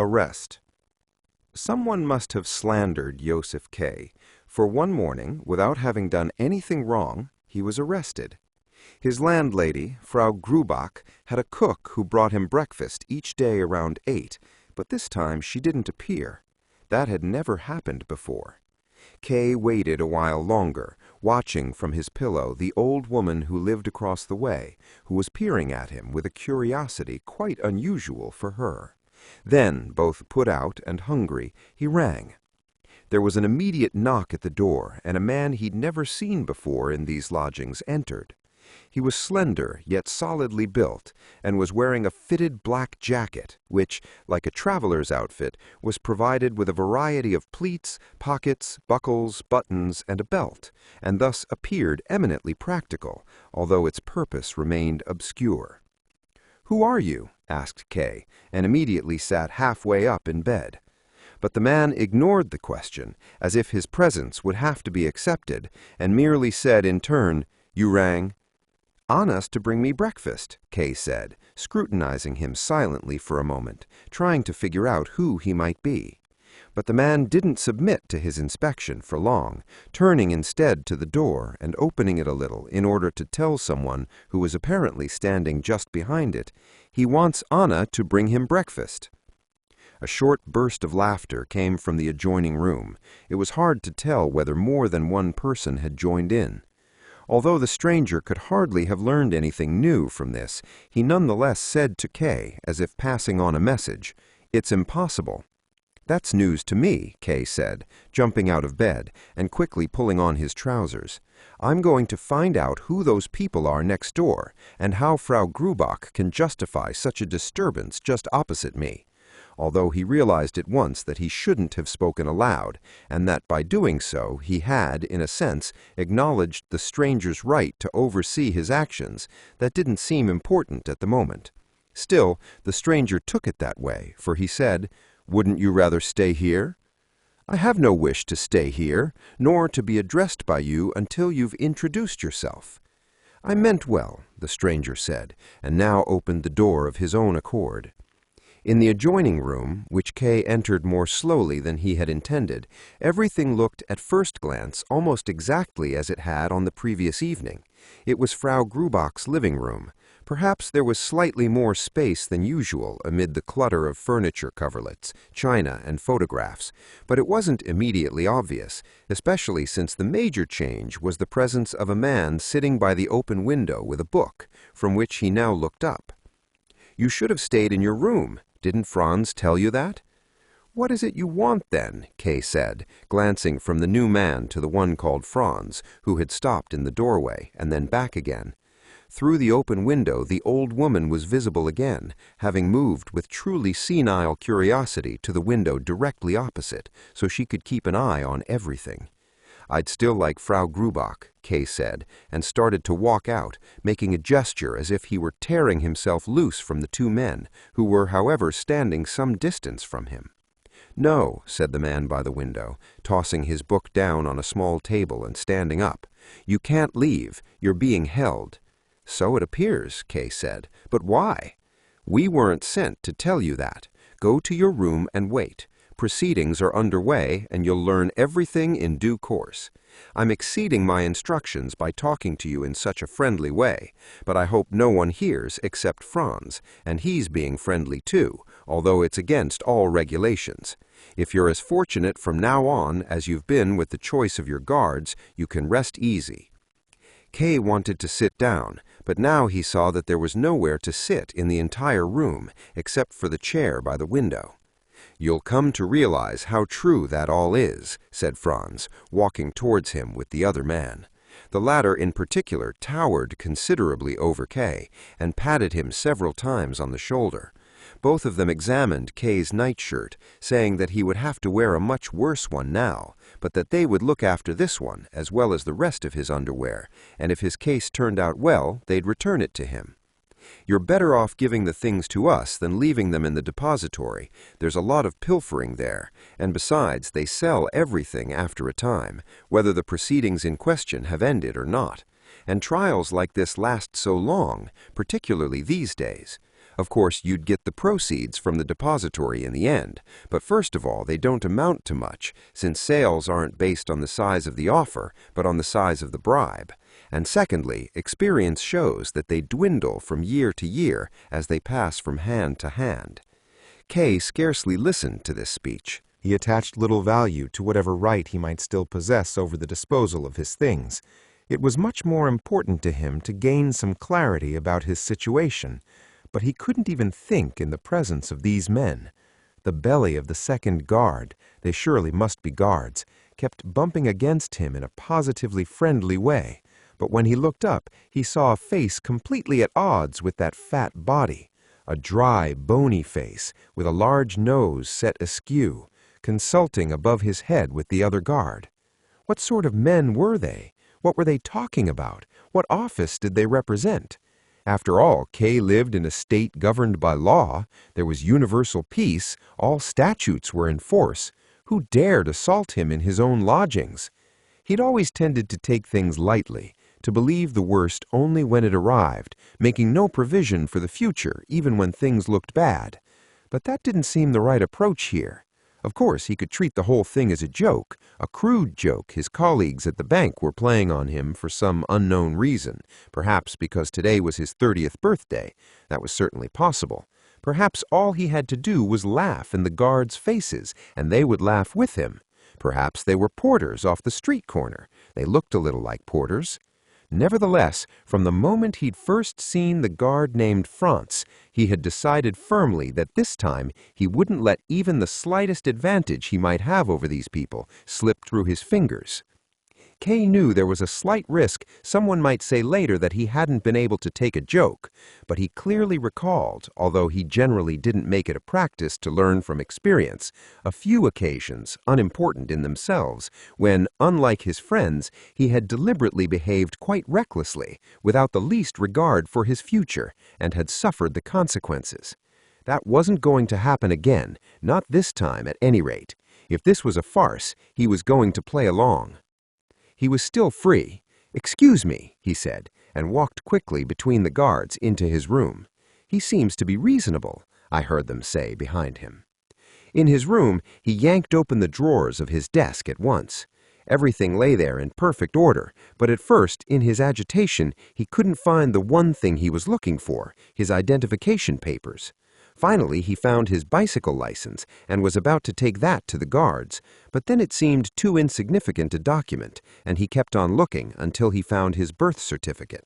Arrest. Someone must have slandered Josef K, for one morning, without having done anything wrong, he was arrested. His landlady, Frau Grubach, had a cook who brought him breakfast each day around 8, but this time she didn't appear. That had never happened before. K waited a while longer, watching from his pillow the old woman who lived across the way, who was peering at him with a curiosity quite unusual for her. Then, both put out and hungry, he rang. There was an immediate knock at the door, and a man he'd never seen before in these lodgings entered. He was slender, yet solidly built, and was wearing a fitted black jacket, which, like a traveler's outfit, was provided with a variety of pleats, pockets, buckles, buttons, and a belt, and thus appeared eminently practical, although its purpose remained obscure. "Who are you?" asked Kay, and immediately sat halfway up in bed. But the man ignored the question, as if his presence would have to be accepted, and merely said in turn, "You rang?" "Anna's to bring me breakfast," Kay said, scrutinizing him silently for a moment, trying to figure out who he might be. But the man didn't submit to his inspection for long, turning instead to the door and opening it a little in order to tell someone who was apparently standing just behind it, "He wants Anna to bring him breakfast." A short burst of laughter came from the adjoining room. It was hard to tell whether more than one person had joined in. Although the stranger could hardly have learned anything new from this, he nonetheless said to Kay, as if passing on a message, "It's impossible." "That's news to me," Kay said, jumping out of bed and quickly pulling on his trousers. "I'm going to find out who those people are next door, and how Frau Grubach can justify such a disturbance just opposite me," although he realized at once that he shouldn't have spoken aloud, and that by doing so he had, in a sense, acknowledged the stranger's right to oversee his actions. That didn't seem important at the moment. Still, the stranger took it that way, for he said, "Wouldn't you rather stay here?" "I have no wish to stay here, nor to be addressed by you until you've introduced yourself." "I meant well," the stranger said, and now opened the door of his own accord. In the adjoining room, which Kay entered more slowly than he had intended, everything looked at first glance almost exactly as it had on the previous evening. It was Frau Grubach's living room. Perhaps there was slightly more space than usual amid the clutter of furniture coverlets, china, and photographs, but it wasn't immediately obvious, especially since the major change was the presence of a man sitting by the open window with a book, from which he now looked up. "You should have stayed in your room. Didn't Franz tell you that?" "What is it you want, then?" Kay said, glancing from the new man to the one called Franz, who had stopped in the doorway, and then back again. Through the open window the old woman was visible again, having moved with truly senile curiosity to the window directly opposite, so she could keep an eye on everything. "I'd still like Frau Grubach," Kay said, and started to walk out, making a gesture as if he were tearing himself loose from the two men, who were, however, standing some distance from him. "No," said the man by the window, tossing his book down on a small table and standing up. "You can't leave. You're being held." "So it appears," Kay said. "But why?" "We weren't sent to tell you that. Go to your room and wait. Proceedings are underway, and you'll learn everything in due course. I'm exceeding my instructions by talking to you in such a friendly way, but I hope no one hears except Franz, and he's being friendly too, although it's against all regulations. If you're as fortunate from now on as you've been with the choice of your guards, you can rest easy." Kay wanted to sit down, but now he saw that there was nowhere to sit in the entire room, except for the chair by the window. "You'll come to realize how true that all is," said Franz, walking towards him with the other man. The latter in particular towered considerably over Kay, and patted him several times on the shoulder. Both of them examined Kay's nightshirt, saying that he would have to wear a much worse one now, but that they would look after this one as well as the rest of his underwear, and if his case turned out well, they'd return it to him. "You're better off giving the things to us than leaving them in the depository. There's a lot of pilfering there, and besides, they sell everything after a time, whether the proceedings in question have ended or not. And trials like this last so long, particularly these days. Of course, you'd get the proceeds from the depository in the end, but first of all, they don't amount to much, since sales aren't based on the size of the offer, but on the size of the bribe. And secondly, experience shows that they dwindle from year to year as they pass from hand to hand. Kay scarcely listened to this speech. He attached little value to whatever right he might still possess over the disposal of his things. It was much more important to him to gain some clarity about his situation, but he couldn't even think in the presence of these men. The belly of the second guard, they surely must be guards, kept bumping against him in a positively friendly way, but when he looked up, he saw a face completely at odds with that fat body, a dry, bony face with a large nose set askew, consulting above his head with the other guard. What sort of men were they? What were they talking about? What office did they represent? After all, Kay lived in a state governed by law. There was universal peace. All statutes were in force. Who dared assault him in his own lodgings? He'd always tended to take things lightly, to believe the worst only when it arrived, making no provision for the future even when things looked bad. But that didn't seem the right approach here. Of course, he could treat the whole thing as a joke, a crude joke his colleagues at the bank were playing on him for some unknown reason, perhaps because today was his 30th birthday. That was certainly possible. Perhaps all he had to do was laugh in the guards' faces, and they would laugh with him. Perhaps they were porters off the street corner. They looked a little like porters. Nevertheless, from the moment he'd first seen the guard named Franz, he had decided firmly that this time he wouldn't let even the slightest advantage he might have over these people slip through his fingers. Kay knew there was a slight risk someone might say later that he hadn't been able to take a joke, but he clearly recalled, although he generally didn't make it a practice to learn from experience, a few occasions, unimportant in themselves, when, unlike his friends, he had deliberately behaved quite recklessly, without the least regard for his future, and had suffered the consequences. That wasn't going to happen again, not this time at any rate. If this was a farce, he was going to play along. He was still free. "Excuse me," he said, and walked quickly between the guards into his room. "He seems to be reasonable," I heard them say behind him. In his room, he yanked open the drawers of his desk at once. Everything lay there in perfect order, but at first, in his agitation, he couldn't find the one thing he was looking for, his identification papers. Finally, he found his bicycle license and was about to take that to the guards, but then it seemed too insignificant a document, and he kept on looking until he found his birth certificate.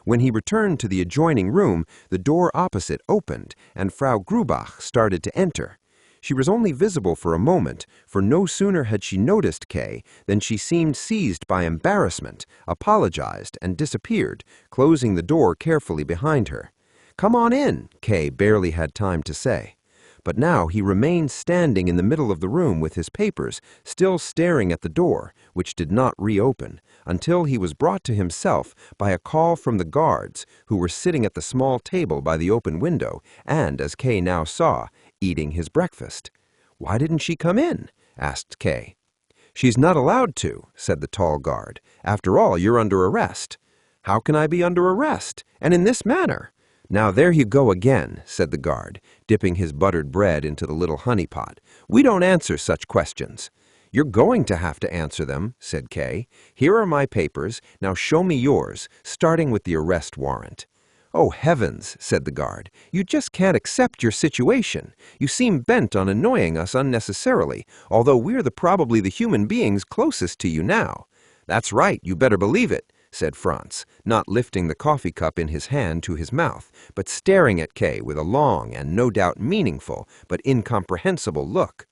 When he returned to the adjoining room, the door opposite opened, and Frau Grubach started to enter. She was only visible for a moment, for no sooner had she noticed Kay than she seemed seized by embarrassment, apologized, and disappeared, closing the door carefully behind her. "Come on in," Kay barely had time to say. But now he remained standing in the middle of the room with his papers, still staring at the door, which did not reopen, until he was brought to himself by a call from the guards, who were sitting at the small table by the open window, and, as Kay now saw, eating his breakfast. "Why didn't she come in?" asked Kay. "She's not allowed to," said the tall guard. "After all, you're under arrest." "How can I be under arrest? And in this manner?" "Now there you go again," said the guard, dipping his buttered bread into the little honey pot. "We don't answer such questions." "You're going to have to answer them," said Kay. "Here are my papers. Now show me yours, starting with the arrest warrant." "Oh, heavens," said the guard. "You just can't accept your situation. You seem bent on annoying us unnecessarily, although we're probably the human beings closest to you now." "That's right, you better believe it," said Franz, not lifting the coffee cup in his hand to his mouth, but staring at Kay with a long and no doubt meaningful but incomprehensible look.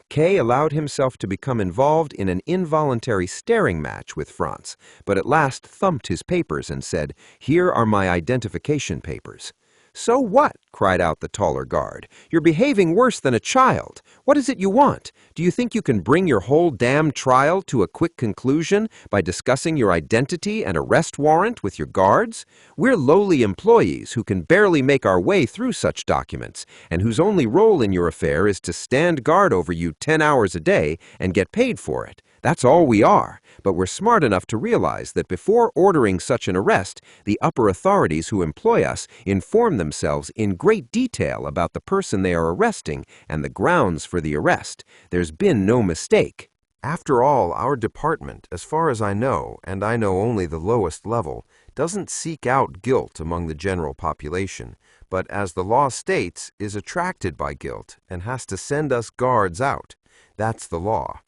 Kay allowed himself to become involved in an involuntary staring match with Franz, but at last thumped his papers and said, "Here are my identification papers." "So what?" cried out the taller guard. "You're behaving worse than a child. What is it you want? Do you think you can bring your whole damn trial to a quick conclusion by discussing your identity and arrest warrant with your guards? We're lowly employees who can barely make our way through such documents, and whose only role in your affair is to stand guard over you 10 hours a day and get paid for it. That's all we are, but we're smart enough to realize that before ordering such an arrest, the upper authorities who employ us inform themselves in great detail about the person they are arresting and the grounds for the arrest. There's been no mistake. After all, our department, as far as I know, and I know only the lowest level, doesn't seek out guilt among the general population, but as the law states, is attracted by guilt and has to send us guards out. That's the law.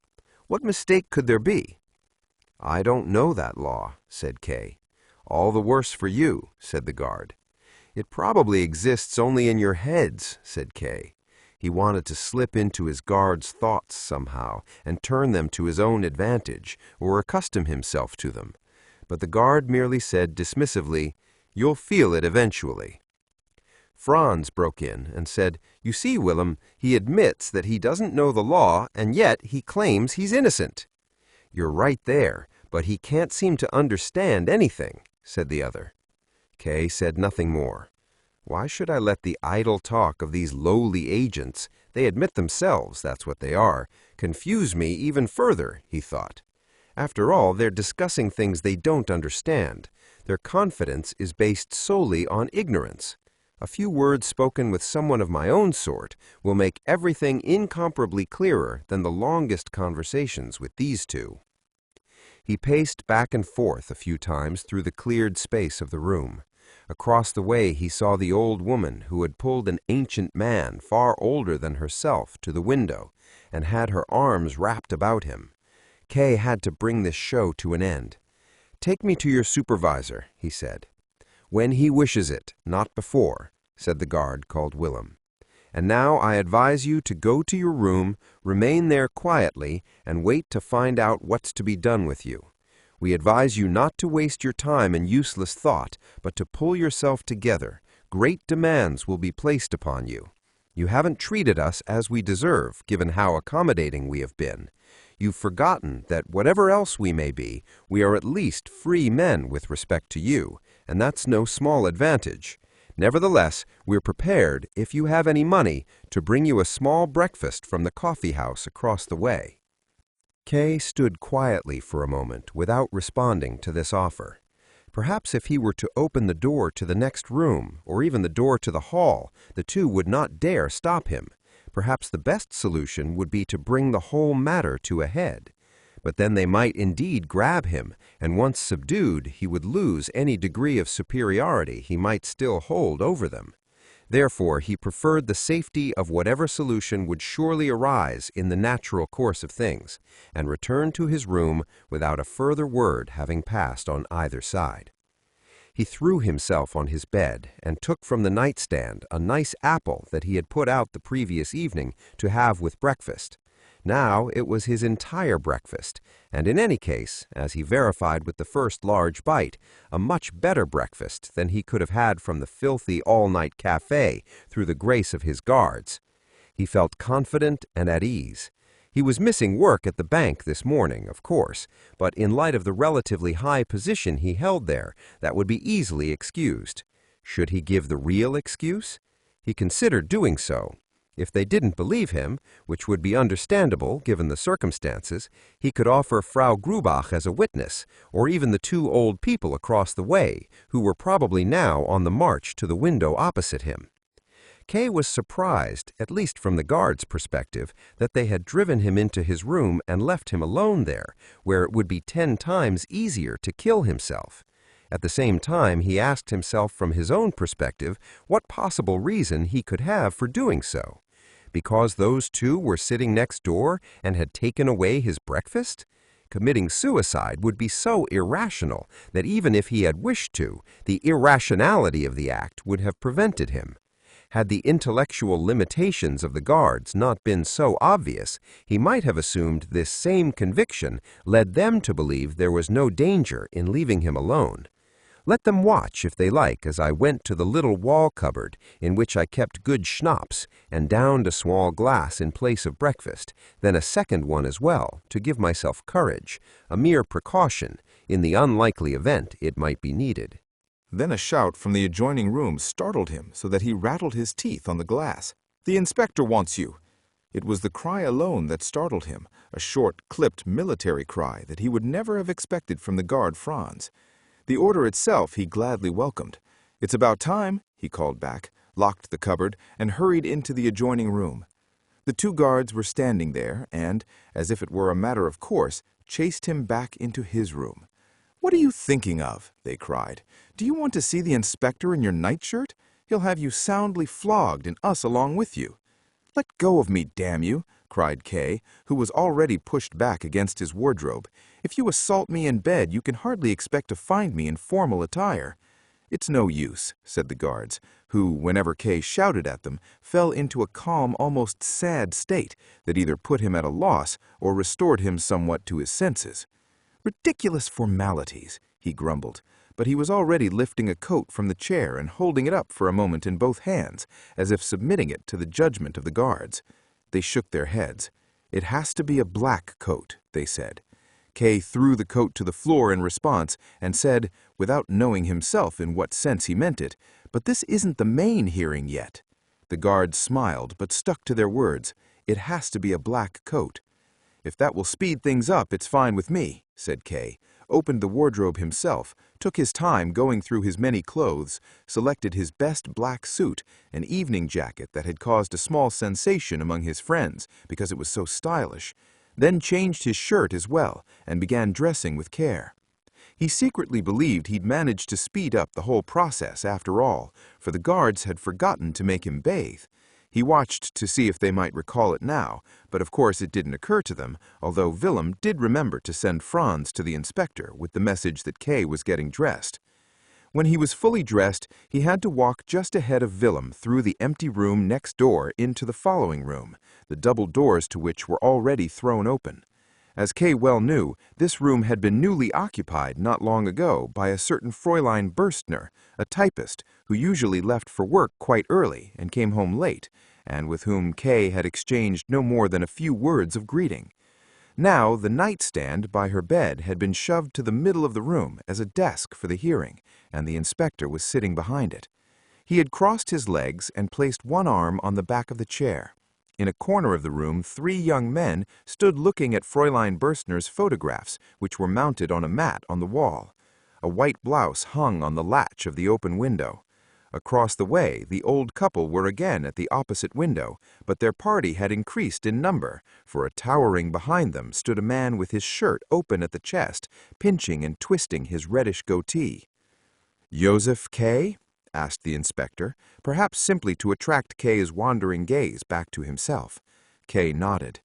What mistake could there be? I don't know that law, said Kay. All the worse for you, said the guard. It probably exists only in your heads, said Kay. He wanted to slip into his guard's thoughts somehow and turn them to his own advantage or accustom himself to them. But the guard merely said dismissively, "You'll feel it eventually." Franz broke in and said, "You see, Willem, he admits that he doesn't know the law, and yet he claims he's innocent." "You're right there, but he can't seem to understand anything," said the other. Kay said nothing more. Why should I let the idle talk of these lowly agents, they admit themselves that's what they are, confuse me even further, he thought. After all, they're discussing things they don't understand. Their confidence is based solely on ignorance. A few words spoken with someone of my own sort will make everything incomparably clearer than the longest conversations with these two. He paced back and forth a few times through the cleared space of the room. Across the way he saw the old woman who had pulled an ancient man far older than herself to the window and had her arms wrapped about him. Kay had to bring this show to an end. "Take me to your supervisor," he said. "When he wishes it, not before," said the guard called Willem. "And now I advise you to go to your room, remain there quietly, and wait to find out what's to be done with you. We advise you not to waste your time in useless thought, but to pull yourself together. Great demands will be placed upon you. You haven't treated us as we deserve, given how accommodating we have been. You've forgotten that whatever else we may be, we are at least free men with respect to you, and that's no small advantage. Nevertheless, we're prepared, if you have any money, to bring you a small breakfast from the coffee house across the way." Kay stood quietly for a moment without responding to this offer. Perhaps if he were to open the door to the next room, or even the door to the hall, the two would not dare stop him. Perhaps the best solution would be to bring the whole matter to a head. But then they might indeed grab him, and once subdued, he would lose any degree of superiority he might still hold over them. Therefore, he preferred the safety of whatever solution would surely arise in the natural course of things, and returned to his room without a further word having passed on either side. He threw himself on his bed and took from the nightstand a nice apple that he had put out the previous evening to have with breakfast. Now it was his entire breakfast, and in any case, as he verified with the first large bite, a much better breakfast than he could have had from the filthy all-night cafe through the grace of his guards. He felt confident and at ease. He was missing work at the bank this morning, of course, but in light of the relatively high position he held there, that would be easily excused. Should he give the real excuse? He considered doing so. If they didn't believe him, which would be understandable given the circumstances, he could offer Frau Grubach as a witness, or even the two old people across the way, who were probably now on the march to the window opposite him. Kay was surprised, at least from the guard's perspective, that they had driven him into his room and left him alone there, where it would be 10 times easier to kill himself. At the same time, he asked himself from his own perspective what possible reason he could have for doing so. Because those two were sitting next door and had taken away his breakfast? Committing suicide would be so irrational that even if he had wished to, the irrationality of the act would have prevented him. Had the intellectual limitations of the guards not been so obvious, he might have assumed this same conviction led them to believe there was no danger in leaving him alone. Let them watch, if they like, as I went to the little wall cupboard in which I kept good schnapps and downed a small glass in place of breakfast, then a second one as well, to give myself courage, a mere precaution, in the unlikely event it might be needed. Then a shout from the adjoining room startled him so that he rattled his teeth on the glass. "The inspector wants you." It was the cry alone that startled him, a short, clipped military cry that he would never have expected from the guard Franz. The order itself he gladly welcomed. "It's about time," he called back, locked the cupboard, and hurried into the adjoining room. The two guards were standing there and, as if it were a matter of course, chased him back into his room. "What are you thinking of?" they cried. "Do you want to see the inspector in your nightshirt? He'll have you soundly flogged and us along with you." "Let go of me, damn you!" cried Kay, who was already pushed back against his wardrobe. "If you assault me in bed, you can hardly expect to find me in formal attire." "It's no use," said the guards, who, whenever Kay shouted at them, fell into a calm, almost sad state that either put him at a loss or restored him somewhat to his senses. "Ridiculous formalities," he grumbled, but he was already lifting a coat from the chair and holding it up for a moment in both hands, as if submitting it to the judgment of the guards. They shook their heads. "It has to be a black coat," they said. Kay threw the coat to the floor in response and said, without knowing himself in what sense he meant it, "But this isn't the main hearing yet." The guards smiled but stuck to their words. "It has to be a black coat." "If that will speed things up, it's fine with me," said Kay, opened the wardrobe himself, took his time going through his many clothes, selected his best black suit, an evening jacket that had caused a small sensation among his friends because it was so stylish, then changed his shirt as well and began dressing with care. He secretly believed he'd managed to speed up the whole process after all, for the guards had forgotten to make him bathe. He watched to see if they might recall it now, but of course it didn't occur to them, although Willem did remember to send Franz to the inspector with the message that Kay was getting dressed. When he was fully dressed, he had to walk just ahead of Willem through the empty room next door into the following room, the double doors to which were already thrown open. As Kay well knew, this room had been newly occupied not long ago by a certain Fräulein Burstner, a typist who usually left for work quite early and came home late, and with whom Kay had exchanged no more than a few words of greeting. Now the nightstand by her bed had been shoved to the middle of the room as a desk for the hearing, and the inspector was sitting behind it. He had crossed his legs and placed one arm on the back of the chair. In a corner of the room, 3 young men stood looking at Fräulein Burstner's photographs, which were mounted on a mat on the wall. A white blouse hung on the latch of the open window. Across the way, the old couple were again at the opposite window, but their party had increased in number, for towering behind them stood a man with his shirt open at the chest, pinching and twisting his reddish goatee. "Josef K?" asked the inspector, perhaps simply to attract Kay's wandering gaze back to himself. Kay nodded.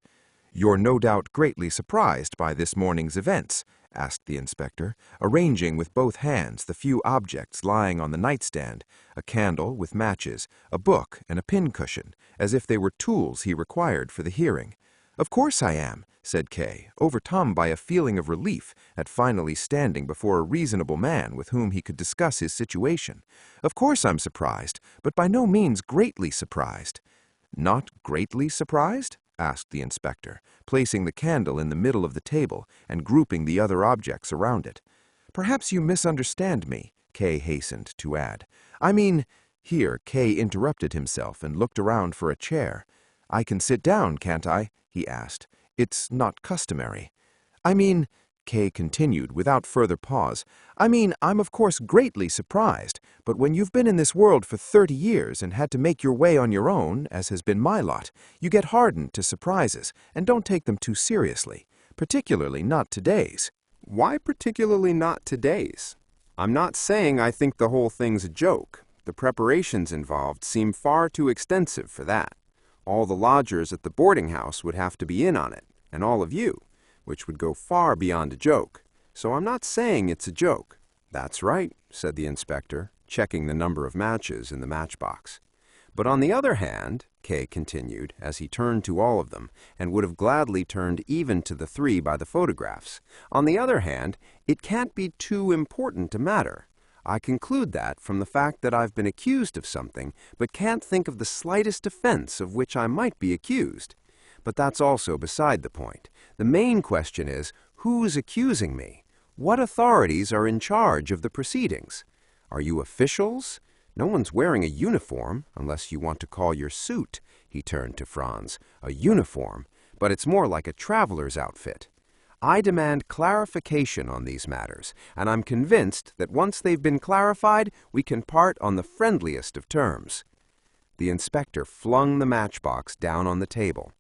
"You're no doubt greatly surprised by this morning's events?" asked the inspector, arranging with both hands the few objects lying on the nightstand, a candle with matches, a book, and a pincushion, as if they were tools he required for the hearing. "Of course I am," said Kay, overcome by a feeling of relief at finally standing before a reasonable man with whom he could discuss his situation. "Of course I'm surprised, but by no means greatly surprised." "Not greatly surprised?" asked the inspector, placing the candle in the middle of the table and grouping the other objects around it. "Perhaps you misunderstand me," Kay hastened to add. "I mean—" Here Kay interrupted himself and looked around for a chair. "I can sit down, can't I?" he asked. "It's not customary." "I mean," Kay continued without further pause, I'm of course greatly surprised, but when you've been in this world for 30 years and had to make your way on your own, as has been my lot, you get hardened to surprises and don't take them too seriously, particularly not today's." Why particularly not today's? I'm not saying I think the whole thing's a joke. The preparations involved seem far too extensive for that. All the lodgers at the boarding house would have to be in on it, and all of you, which would go far beyond a joke. So I'm not saying it's a joke. "That's right," said the inspector, checking the number of matches in the matchbox. "But on the other hand," Kay continued, as he turned to all of them, and would have gladly turned even to the 3 by the photographs, "on the other hand, it can't be too important a matter. I conclude that from the fact that I've been accused of something, but can't think of the slightest offense of which I might be accused. But that's also beside the point. The main question is, who's accusing me? What authorities are in charge of the proceedings? Are you officials? No one's wearing a uniform, unless you want to call your suit," he turned to Franz. "A uniform, but it's more like a traveler's outfit. I demand clarification on these matters, and I'm convinced that once they've been clarified, we can part on the friendliest of terms." The inspector flung the matchbox down on the table.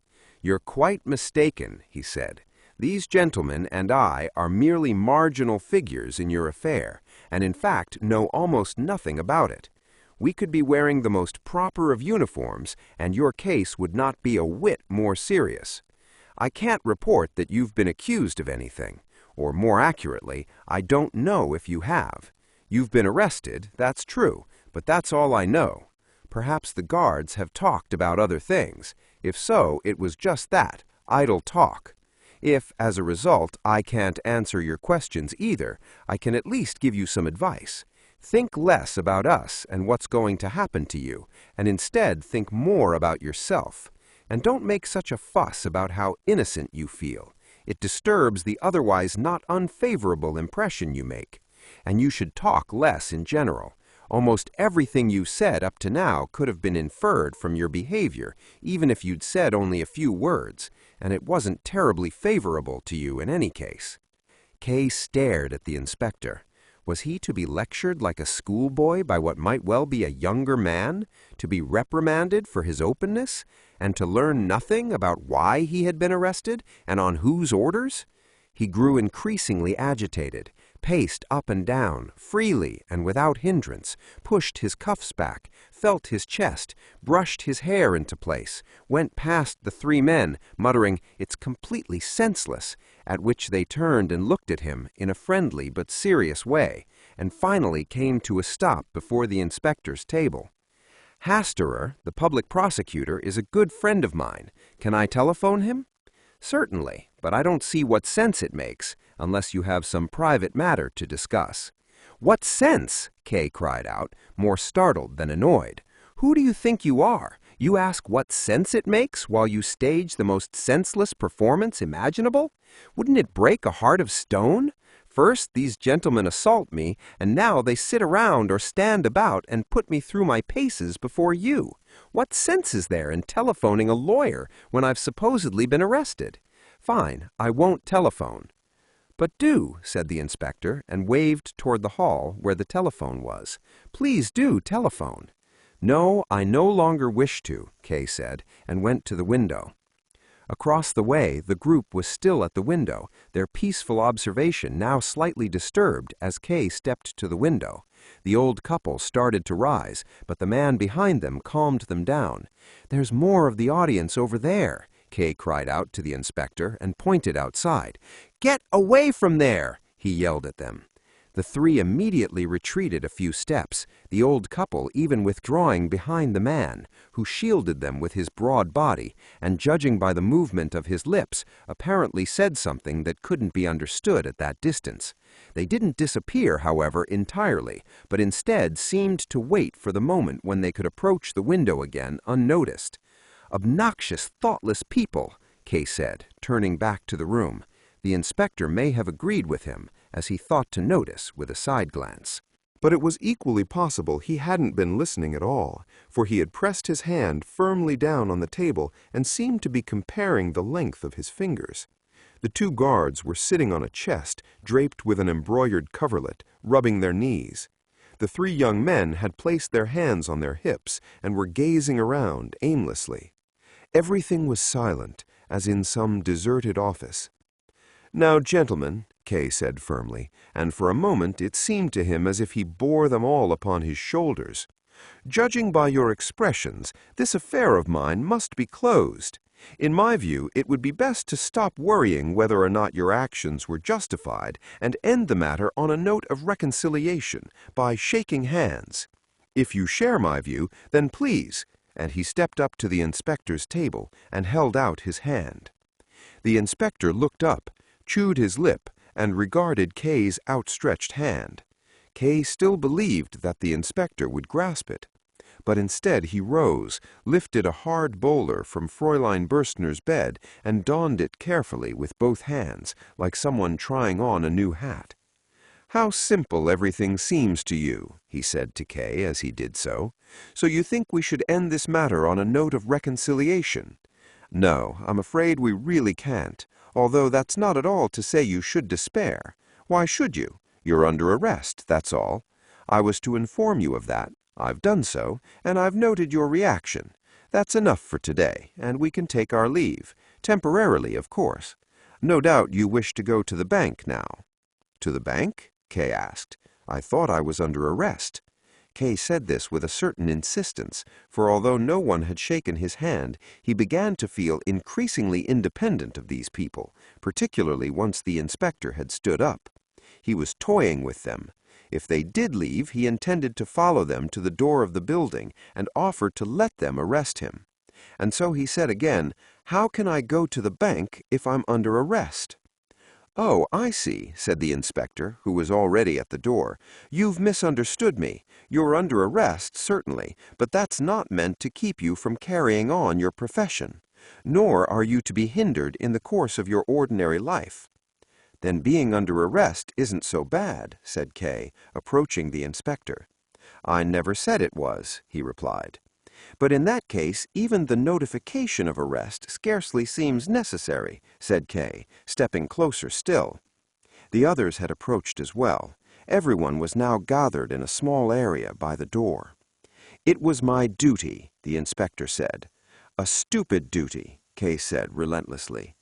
"You're quite mistaken," he said. "These gentlemen and I are merely marginal figures in your affair, and in fact know almost nothing about it. We could be wearing the most proper of uniforms, and your case would not be a whit more serious. I can't report that you've been accused of anything, or more accurately, I don't know if you have. You've been arrested, that's true, but that's all I know. Perhaps the guards have talked about other things. If so, it was just that, idle talk. If, as a result, I can't answer your questions either, I can at least give you some advice. Think less about us and what's going to happen to you, and instead think more about yourself. And don't make such a fuss about how innocent you feel. It disturbs the otherwise not unfavorable impression you make. And you should talk less in general. Almost everything you said up to now could have been inferred from your behavior, even if you'd said only a few words, and it wasn't terribly favorable to you in any case." Kay stared at the inspector. Was he to be lectured like a schoolboy by what might well be a younger man, to be reprimanded for his openness, and to learn nothing about why he had been arrested and on whose orders? He grew increasingly agitated, paced up and down, freely and without hindrance, pushed his cuffs back, felt his chest, brushed his hair into place, went past the three men, muttering, "It's completely senseless," at which they turned and looked at him in a friendly but serious way, and finally came to a stop before the inspector's table. "Hasterer, the public prosecutor, is a good friend of mine. Can I telephone him?" "Certainly, but I don't see what sense it makes, unless you have some private matter to discuss." "What sense?" Kay cried out, more startled than annoyed. "Who do you think you are? You ask what sense it makes while you stage the most senseless performance imaginable? Wouldn't it break a heart of stone? First, these gentlemen assault me, and now they sit around or stand about and put me through my paces before you. What sense is there in telephoning a lawyer when I've supposedly been arrested? Fine, I won't telephone." "But do," said the inspector, and waved toward the hall where the telephone was. "Please do telephone." "No, I no longer wish to," Kay said, and went to the window. Across the way, the group was still at the window, their peaceful observation now slightly disturbed as Kay stepped to the window. The old couple started to rise, but the man behind them calmed them down. "There's more of the audience over there," Kay cried out to the inspector and pointed outside. "Get away from there!" he yelled at them. The three immediately retreated a few steps, the old couple even withdrawing behind the man, who shielded them with his broad body, and judging by the movement of his lips, apparently said something that couldn't be understood at that distance. They didn't disappear, however, entirely, but instead seemed to wait for the moment when they could approach the window again unnoticed. "Obnoxious, thoughtless people," Kay said, turning back to the room. The inspector may have agreed with him, as he thought to notice with a side glance. But it was equally possible he hadn't been listening at all, for he had pressed his hand firmly down on the table and seemed to be comparing the length of his fingers. The two guards were sitting on a chest, draped with an embroidered coverlet, rubbing their knees. The three young men had placed their hands on their hips and were gazing around aimlessly. Everything was silent, as in some deserted office. "Now, gentlemen," Kay said firmly, and for a moment it seemed to him as if he bore them all upon his shoulders. "Judging by your expressions, this affair of mine must be closed. In my view, it would be best to stop worrying whether or not your actions were justified and end the matter on a note of reconciliation by shaking hands. If you share my view, then please," and he stepped up to the inspector's table and held out his hand. The inspector looked up, chewed his lip, and regarded Kay's outstretched hand. Kay still believed that the inspector would grasp it. But instead he rose, lifted a hard bowler from Fräulein Bürstner's bed, and donned it carefully with both hands, like someone trying on a new hat. "How simple everything seems to you," he said to Kay as he did so. "So you think we should end this matter on a note of reconciliation? No, I'm afraid we really can't, although that's not at all to say you should despair. Why should you? You're under arrest, that's all. I was to inform you of that. I've done so, and I've noted your reaction. That's enough for today, and we can take our leave. Temporarily, of course. No doubt you wish to go to the bank now." "To the bank?" Kay asked. "I thought I was under arrest." Kay said this with a certain insistence, for although no one had shaken his hand, he began to feel increasingly independent of these people, particularly once the inspector had stood up. He was toying with them. If they did leave, he intended to follow them to the door of the building and offer to let them arrest him. And so he said again, "How can I go to the bank if I'm under arrest?" "Oh, I see," said the inspector, who was already at the door. "You've misunderstood me. You're under arrest, certainly, but that's not meant to keep you from carrying on your profession. Nor are you to be hindered in the course of your ordinary life." "Then being under arrest isn't so bad," said Kay, approaching the inspector. "I never said it was," he replied. "But in that case, even the notification of arrest scarcely seems necessary," said Kay, stepping closer still. The others had approached as well. Everyone was now gathered in a small area by the door. "It was my duty," the inspector said. "A stupid duty," Kay said relentlessly.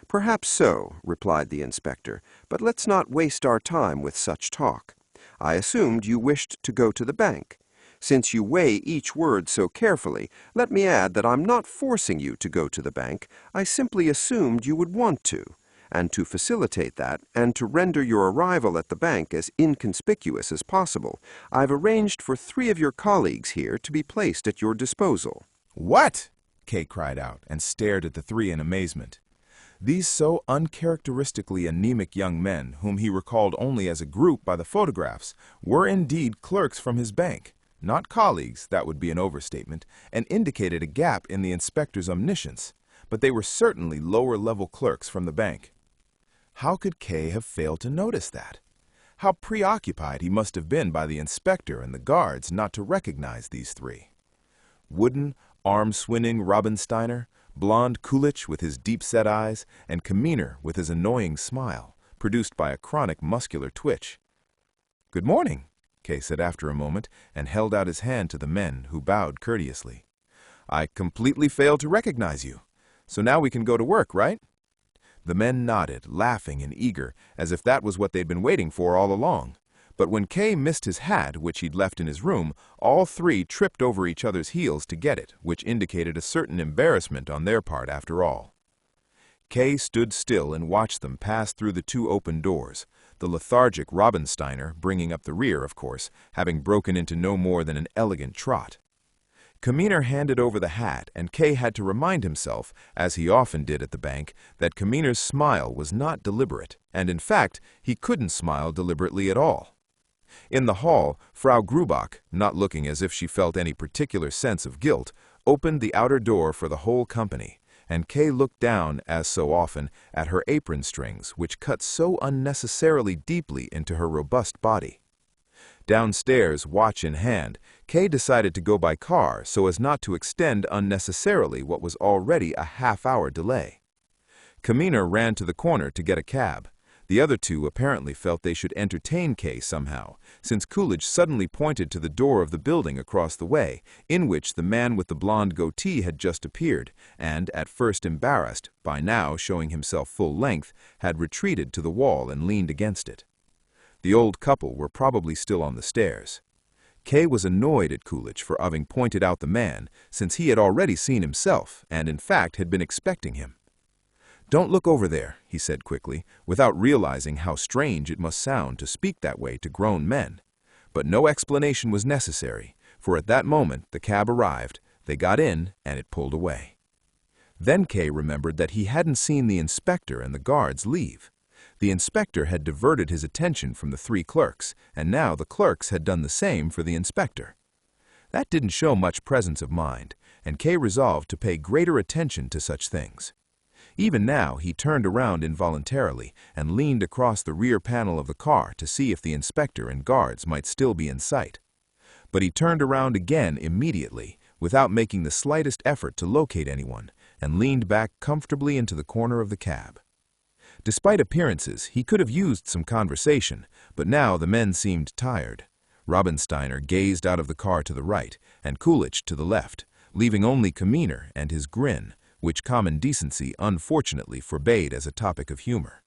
"Perhaps so," replied the inspector, "but let's not waste our time with such talk. I assumed you wished to go to the bank. Since you weigh each word so carefully, let me add that I'm not forcing you to go to the bank. I simply assumed you would want to. And to facilitate that, and to render your arrival at the bank as inconspicuous as possible, I've arranged for 3 of your colleagues here to be placed at your disposal." "What?" Kay cried out and stared at the 3 in amazement. These so uncharacteristically anemic young men, whom he recalled only as a group by the photographs, were indeed clerks from his bank. Not colleagues, that would be an overstatement, and indicated a gap in the inspector's omniscience, but they were certainly lower-level clerks from the bank. How could Kay have failed to notice that? How preoccupied he must have been by the inspector and the guards not to recognize these 3. Wooden, arm-swinging Robinsteiner, blond Coolidge with his deep-set eyes, and Kaminer with his annoying smile, produced by a chronic muscular twitch. "Good morning," Kay said after a moment, and held out his hand to the men, who bowed courteously. "I completely failed to recognize you. So now we can go to work, right?" The men nodded, laughing and eager, as if that was what they'd been waiting for all along. But when Kay missed his hat, which he'd left in his room, all 3 tripped over each other's heels to get it, which indicated a certain embarrassment on their part after all. Kay stood still and watched them pass through the 2 open doors, the lethargic Robinsteiner, bringing up the rear, of course, having broken into no more than an elegant trot. Kaminer handed over the hat, and Kay had to remind himself, as he often did at the bank, that Kaminer's smile was not deliberate, and in fact, he couldn't smile deliberately at all. In the hall, Frau Grubach, not looking as if she felt any particular sense of guilt, opened the outer door for the whole company, and Kay looked down, as so often, at her apron strings, which cut so unnecessarily deeply into her robust body. Downstairs, watch in hand, Kay decided to go by car so as not to extend unnecessarily what was already a half-hour delay. Kaminer ran to the corner to get a cab. The other 2 apparently felt they should entertain Kay somehow, since Coolidge suddenly pointed to the door of the building across the way, in which the man with the blonde goatee had just appeared, and, at first embarrassed, by now showing himself full length, had retreated to the wall and leaned against it. The old couple were probably still on the stairs. Kay was annoyed at Coolidge for having pointed out the man, since he had already seen himself, and in fact had been expecting him. "Don't look over there," he said quickly, without realizing how strange it must sound to speak that way to grown men. But no explanation was necessary, for at that moment the cab arrived, they got in, and it pulled away. Then Kay remembered that he hadn't seen the inspector and the guards leave. The inspector had diverted his attention from the 3 clerks, and now the clerks had done the same for the inspector. That didn't show much presence of mind, and Kay resolved to pay greater attention to such things. Even now, he turned around involuntarily and leaned across the rear panel of the car to see if the inspector and guards might still be in sight. But he turned around again immediately, without making the slightest effort to locate anyone, and leaned back comfortably into the corner of the cab. Despite appearances, he could have used some conversation, but now the men seemed tired. Robinsteiner gazed out of the car to the right, and Coolidge to the left, leaving only Kaminer and his grin, which common decency unfortunately forbade as a topic of humor.